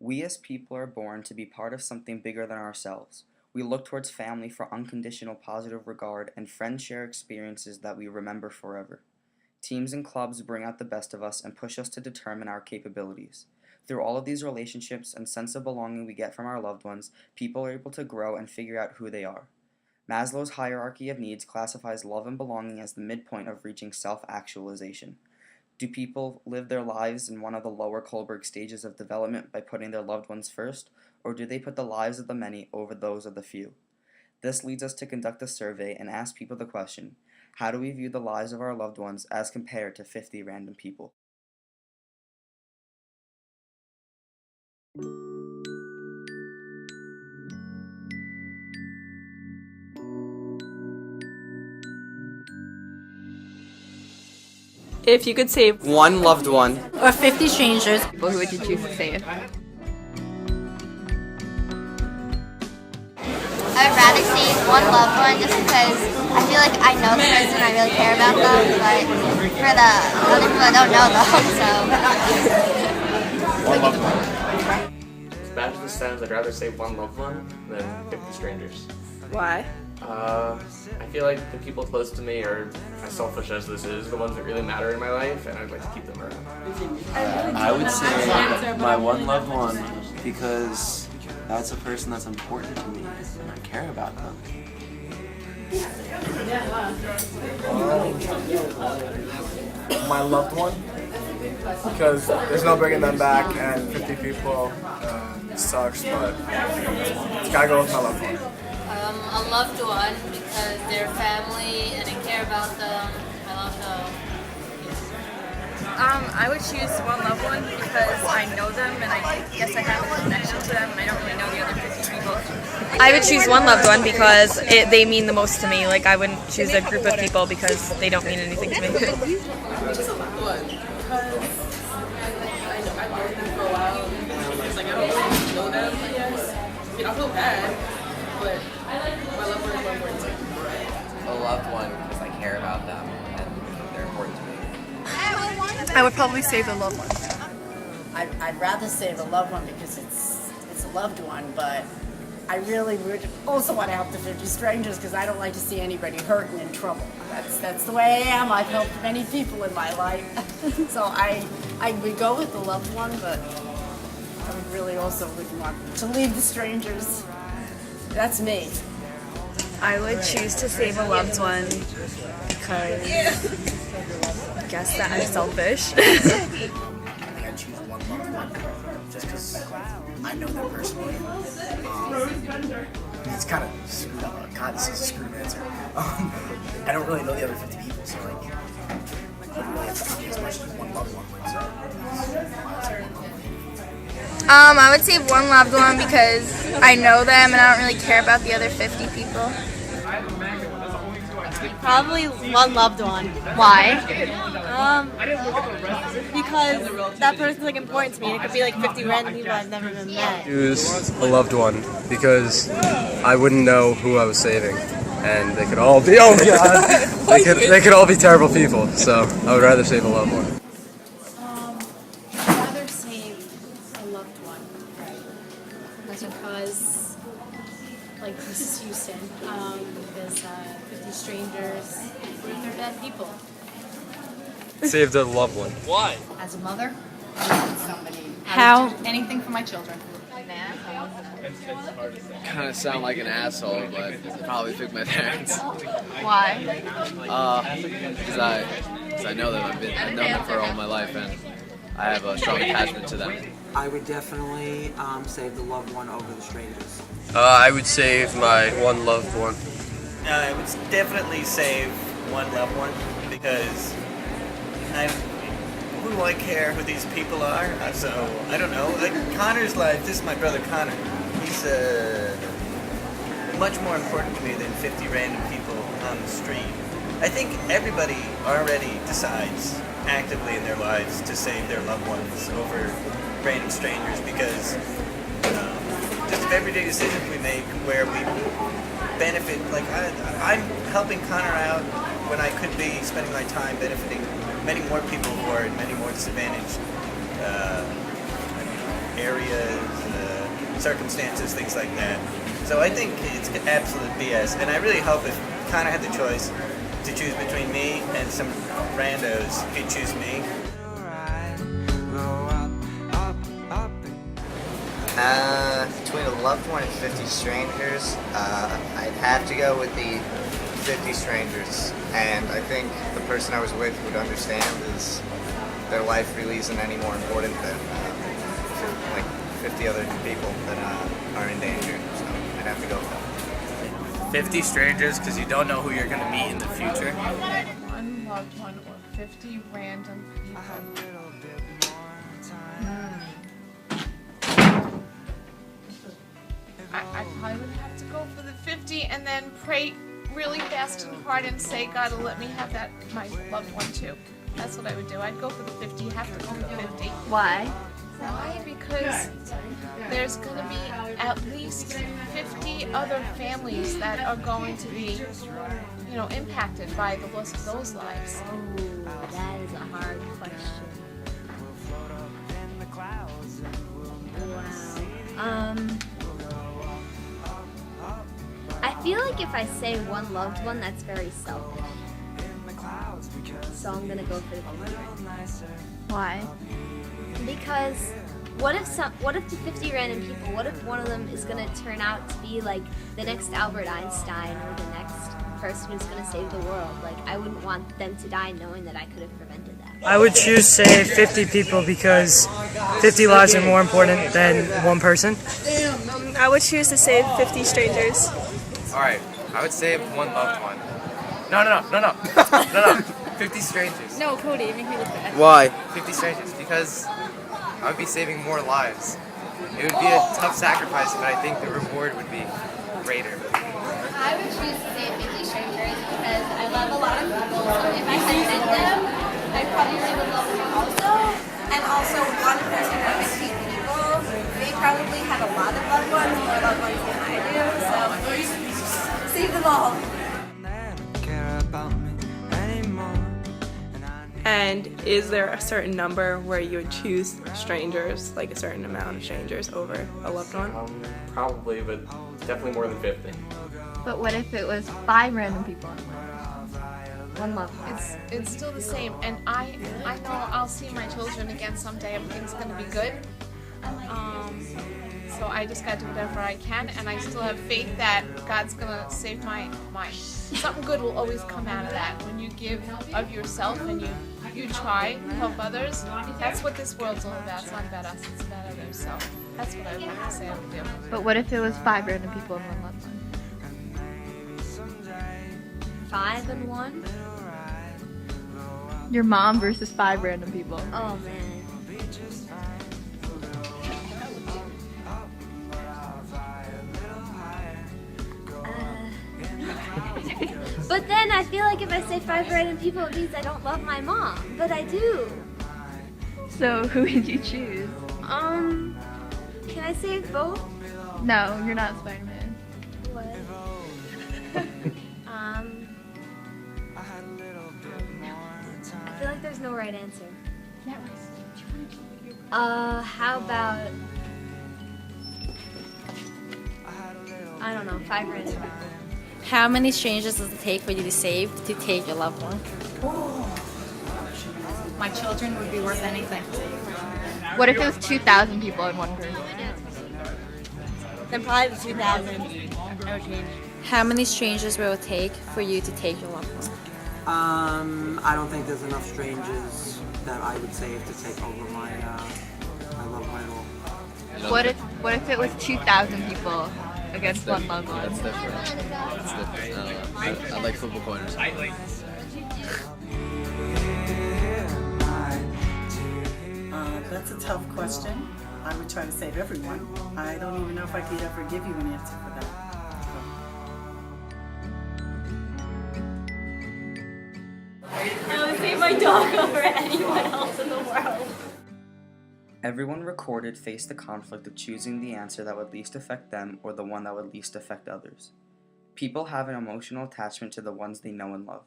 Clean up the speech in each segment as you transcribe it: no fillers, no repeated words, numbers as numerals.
We as people are born to be part of something bigger than ourselves. We look towards family for unconditional positive regard, and friends share experiences that we remember forever. Teams and clubs bring out the best of us and push us to determine our capabilities. Through all of these relationships and sense of belonging we get from our loved ones, people are able to grow and figure out who they are. Maslow's hierarchy of needs classifies love and belonging as the midpoint of reaching self-actualization. Do people live their lives in one of the lower Kohlberg stages of development by putting their loved ones first, or do they put the lives of the many over those of the few? This leads us to conduct a survey and ask people the question, how do we view the lives of our loved ones as compared to 50 random people? If you could save one loved one or 50 strangers, well, who would you choose to save? I'd rather save one loved one just because I feel like I know the person, I really care about them, but for the other people I don't know them, so. One loved one. As bad as this sounds, I'd rather save one loved one than 50 strangers. Why? I feel like the people close to me are, as selfish as this is, the ones that really matter in my life, and I'd like to keep them around. I would say my one loved one because that's a person that's important to me and I care about them. My loved one because there's no bringing them back, and 50 people sucks, but it's gotta go with my loved one. A loved one because they're family and I care about them. I love them. I would choose one loved one because I know them and I guess I have a connection to them and I don't really know the other 50 people. I would choose one loved one because they mean the most to me. Like, I wouldn't choose a group of people because they don't mean anything to me. Just a loved one because I know them for a while. It's like I don't really know them, I guess. I mean, I feel bad, but my loved one is more important to me. a loved one because I care about them and they're important to me. I would probably save the loved one. I'd rather save a loved one because it's a loved one, but I really would also want to help the 50 strangers because I don't like to see anybody hurt and in trouble. That's the way I am. I've helped many people in my life. So I would go with the loved one, but I would really also would want to leave the strangers. That's me. I would choose to save a loved one because I guess that I'm selfish. I think I'd choose one loved one just because I know them personally. It's kind of screwed up. God, this is a screwed up answer. I don't really know the other 50 people, so like, I wouldn't really have to count me as much as one loved one would. I would save one loved one because I know them and I don't really care about the other 50 people. Probably one loved one. Why? Because that person's like important to me. It could be like 50 random people I've never even met. Choose a loved one because I wouldn't know who I was saving, and they could all be they could all be terrible people. So I would rather save a loved one. I'd rather save a loved one. That's because, like Mrs. Houston, there's 50 strangers. They're bad people. Save the loved one. Why? As a mother, I need somebody. How? I would do anything for my children. Kind of sound like an asshole, but probably pick my parents. Why? Because I know them. I've known them for all my life, and I have a strong attachment to them. I would definitely save the loved one over the strangers. I would save my one loved one. I would definitely save one loved one because who do I care who these people are? So I don't know. Like Connor's life. This is my brother Connor. He's much more important to me than 50 random people on the street. I think everybody already decides actively in their lives to save their loved ones over random strangers because just everyday decisions we make where we benefit. Like I'm helping Connor out when I could be spending my time benefiting many more people who are in many more disadvantaged areas circumstances, things like that. So I think it's absolute BS, and I really hope if Connor had the choice to choose between me and some randos, he'd choose me. Between a loved one and 50 strangers, I'd have to go with the 50 strangers. And I think the person I was with would understand is their life really isn't any more important than like 50 other people that are in danger. So I'd have to go with them. 50 strangers, because you don't know who you're going to meet in the future. One loved one or 50 random people. I probably would have to go for the 50 and then pray really fast and hard and say, God will let me have that, my loved one too. That's what I would do. I'd go for the 50. You have to go for the 50. Why? Why? Because there's going to be at least 50 other families that are going to be, you know, impacted by the loss of those lives. Ooh, that is a hard question. Wow. I feel like if I say one loved one, that's very selfish. So I'm gonna go for the 50. Why? Because what if the 50 random people, what if one of them is gonna turn out to be like the next Albert Einstein or the next person who's gonna save the world? Like, I wouldn't want them to die knowing that I could have prevented that. I would choose, say, 50 people because 50 lives are more important than one person. I would choose to save 50 strangers. Alright, I would save one loved one. No. 50 strangers. No, Cody, make me look bad. Why? 50 strangers, because I would be saving more lives. It would be a tough sacrifice, but I think the reward would be greater. I would choose to save 50 strangers because I love a lot of people, so if I had met them, I probably would love them also. And also, one person or 50 people, they probably have a lot of loved ones, more loved ones than I do, so save them all. And is there a certain number where you would choose strangers, like a certain amount of strangers over a loved one? Probably, but definitely more than 50. But what if it was 5 random people? One loved one. It's still the same, and I know I'll see my children again someday. Everything's gonna be good. So I just gotta do whatever I can, and I still have faith that God's gonna save my something good will always come out of that. When you give of yourself and you try to help others, that's what this world's all about. It's not about us, it's about others. So that's what I would like to say I would do. But what if it was 5 random people and one loved one? 5 and 1? Your mom versus 5 random people. Oh man. But then I feel like if I say 5 random people, it means I don't love my mom. But I do. So who would you choose? Can I save both? No, you're not Spider-Man. What? I feel like there's no right answer. How about, I don't know, 5 random people. How many strangers does it take for you to save to take your loved one? My children would be worth anything. What if it was 2,000 people and one person? Then probably the 2,000. I would change. How many strangers will it take for you to take your loved one? I don't think there's enough strangers that I would save to take over my loved one at all. What if it was 2,000 people against one loved one? That's different. That's different. I like football corners. That's a tough question. I would try to save everyone. I don't even know if I could ever give you an answer for that. I would save my dog over anyone else in the world. Everyone recorded faced the conflict of choosing the answer that would least affect them or the one that would least affect others. People have an emotional attachment to the ones they know and love.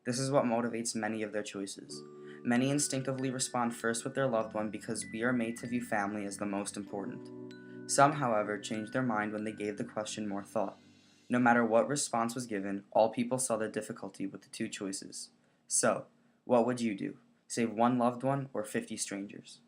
This is what motivates many of their choices. Many instinctively respond first with their loved one because we are made to view family as the most important. Some, however, changed their mind when they gave the question more thought. No matter what response was given, all people saw the difficulty with the two choices. So, what would you do? Save one loved one or 50 strangers?